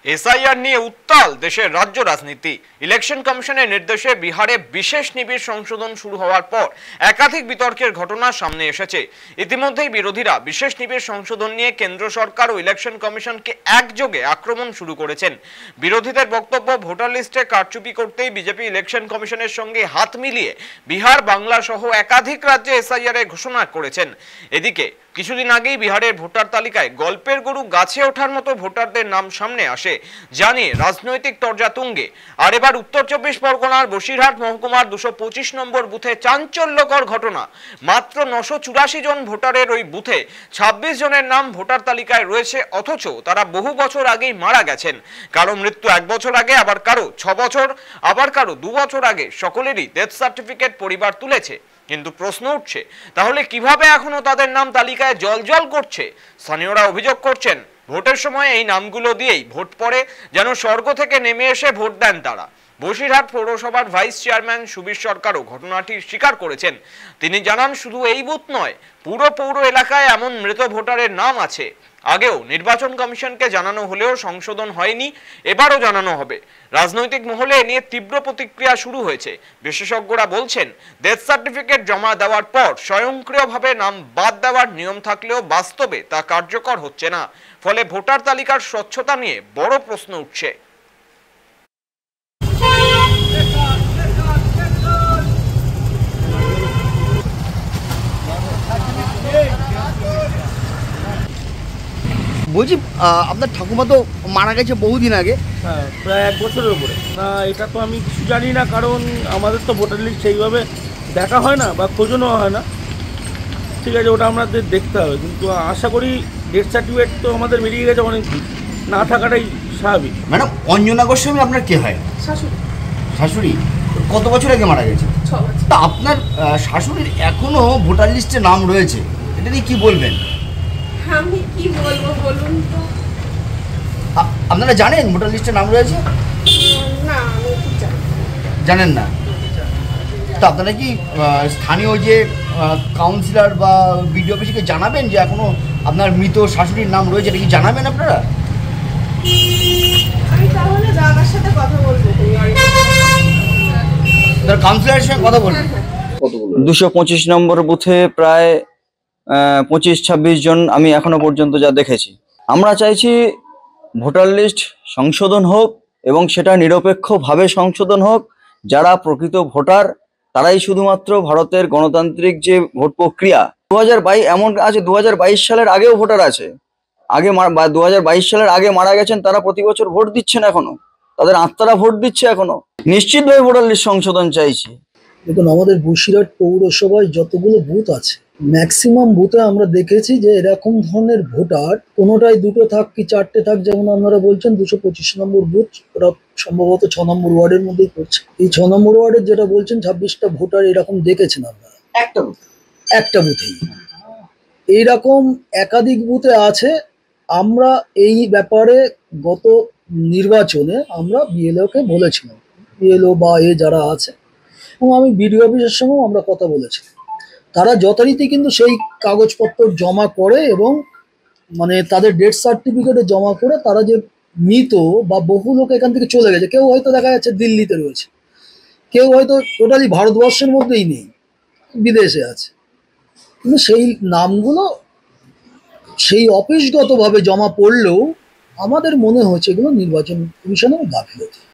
SIR নিয়ে উত্তাল দেশের রাজ্য রাজনীতি। ইলেকশন কমিশনের নির্দেশে বিহারে বিশেষ নিবিড় সংশোধন শুরু হওয়ার পর একাধিক বিতর্কের ঘটনা সামনে এসেছে। ইতিমধ্যেই বিরোধীরা বিশেষ নিবিড় সংশোধন নিয়ে কেন্দ্র সরকার ও ইলেকশন কমিশনকে একযোগে আক্রমণ শুরু করেছেন। বিরোধীদের বক্তব্য, ভোটার লিস্টে কারচুপি করতেই বিজেপি ইলেকশন কমিশনের সঙ্গে হাত মিলিয়ে বিহার, বাংলা সহ একাধিক রাজ্যে এসআইআর এর ঘোষণা করেছেন। এদিকে কিছুদিন আগেই বিহারের ভোটার তালিকায় গল্পের গরু গাছে ওঠার মতো ভোটারদের নাম সামনে আসে, জানিয়ে রাজনৈতিক তরজা তুঙ্গে। আর এবার উত্তর 24 পরগনার বসিরহাট মহকুমার 225 নম্বর বুথে চাঞ্চল্যকর ঘটনা। মাত্র 984 জন ভোটারের ওই বুথে 26 জনের নাম ভোটার তালিকায় রয়েছে, অথচ তারা বহু বছর আগেই মারা গেছেন। কারো মৃত্যু 1 বছর আগে, আবার কারো 6 বছর, আবার কারো 2 বছর আগে। সকলেরই ডেথ সার্টিফিকেট পরিবার তুলেছে। কিন্তু প্রশ্ন উঠছে, তাহলে কিভাবে এখনো তাদের নাম তালিকায় জলজল করছে? স্থানীয়রা অভিযোগ করছেন, ভোটের সময় এই নামগুলো দিয়েই ভোট পড়ে, যেন স্বর্গ থেকে নেমে এসে ভোট দেন তারা। বসিরহাট পৌরসভার ভাইস চেয়ারম্যান সুবীর সরকারও ঘটনাটি স্বীকার করেছেন। তিনি জানান, শুধু এই বুথ নয়, পুরো পৌর এলাকায় এমন মৃত ভোটারের নাম আছে। আগেও নির্বাচন কমিশনকে জানানো হলেও সংশোধন হয়নি, এবারও জানানো হবে। রাজনৈতিক মহলে এ নিয়ে তীব্র প্রতিক্রিয়া শুরু হয়েছে। বিশেষজ্ঞরা বলছেন, ডেথ সার্টিফিকেট জমা দেওয়ার পর স্বয়ংক্রিয়ভাবে নাম বাদ দেওয়ার নিয়ম থাকলেও বাস্তবে তা কার্যকর হচ্ছে না। ফলে ভোটার তালিকার স্বচ্ছতা নিয়ে বড় প্রশ্ন উঠছে। বলছি, আপনার ঠাকুমা তো মারা গেছে বহুদিন আগে। হ্যাঁ, প্রায় 1 বছরের উপরে। না, এটা তো আমি কিছু জানি না, কারণ আমাদের তো ভোটার লিস্ট সেইভাবে দেখা হয় না বা খোঁজও নেওয়া হয় না। ঠিক আছে, ওটা আমাদের দেখতে হবে, কিন্তু আশা করি ডেথ সার্টিফিকেট তো আমাদের বেরিয়ে গেছে অনেক দিন, না থাকাটাই স্বাভাবিক। ম্যাডাম, অঞ্জনা গোস্বামী আপনার কে হয়? শাশুড়ি। শাশুড়ি কত বছর আগে মারা গেছে? 6 বছর। তা আপনার শাশুড়ির এখনো ভোটার লিস্টে নাম রয়েছে, এটা নিয়ে কি বলবেন? আমি কি বলবো বলুন তো। আপনারা জানেন ভোটার লিস্টে নাম রয়েছে? না, আমি ঠিক জানেন না? তো আপনারা কি স্থানীয় যে কাউন্সিলর বা বিডিও অফিসকে জানাবেন যে এখনো আপনার মৃত শাশুড়ির নাম রয়েছে, এটা কি জানাবেন আপনারা? আমি তাহলে দাদার সাথে কথা বলবো। কাউন্সিলরের সঙ্গে কথা বলবেন। 225 নম্বর বুথে প্রায় 25-26 জন আমি এখনো পর্যন্ত যা দেখেছি। আমরা চাইছি ভোটার লিস্ট সংশোধন হোক এবং সেটা নিরপেক্ষভাবে সংশোধন হোক। যারা প্রকৃত ভোটার তারাই শুধুমাত্র ভারতের গণতান্ত্রিক যে ভোট প্রক্রিয়া 2022 এমন আছে, 2022 সালের আগেও ভোটার আছে। 2022 সালের আগে মারা গেছেন, তারা প্রতি বছর ভোট দিচ্ছেন এখনো, তাদের আত্মারা ভোট দিচ্ছে এখনো। নিশ্চিতভাবে ভোটার লিস্ট সংশোধন চাইছি। দেখুন, আমাদের বসিরহাট পৌরসভায় যতগুলো বুথ আছে, ম্যাক্সিমাম বুথে আমরা দেখেছি যে এরকম ধরনের ভোটার কোনোটাই 2টো থাক কি 4টে থাক, যেমন আপনারা বলছেন 225 নম্বর বুথ, ওটা সম্ভবত 6 নম্বর ওয়ার্ডের মধ্যেই পড়ছে। এই 6 নম্বর ওয়ার্ডের যেটা বলছেন 26টা ভোটার এরকম দেখেছেন আপনারা? একটা বুথেই এইরকম একাধিক বুথে আছে। আমরা এই ব্যাপারে গত নির্বাচনে আমরা বিএলওকে বলেছিলাম, বিএলও বা যারা আছে, এবং আমি বিডিও অফিসের সঙ্গেও আমরা কথা বলেছি। তারা যথারীতি কিন্তু সেই কাগজপত্র জমা করে এবং মানে তাদের ডেথ সার্টিফিকেটে জমা করে তারা যে মৃত বা বহু লোক এখান থেকে চলে গেছে, কেউ হয়তো দেখা যাচ্ছে দিল্লিতে রয়েছে, কেউ হয়তো টোটালি ভারতবর্ষের মধ্যেই নেই, বিদেশে আছে, কিন্তু সেই নামগুলো সেই অফিসগতভাবে জমা পড়লেও আমাদের মনে হচ্ছে এগুলো নির্বাচন কমিশনের গাফিলতি।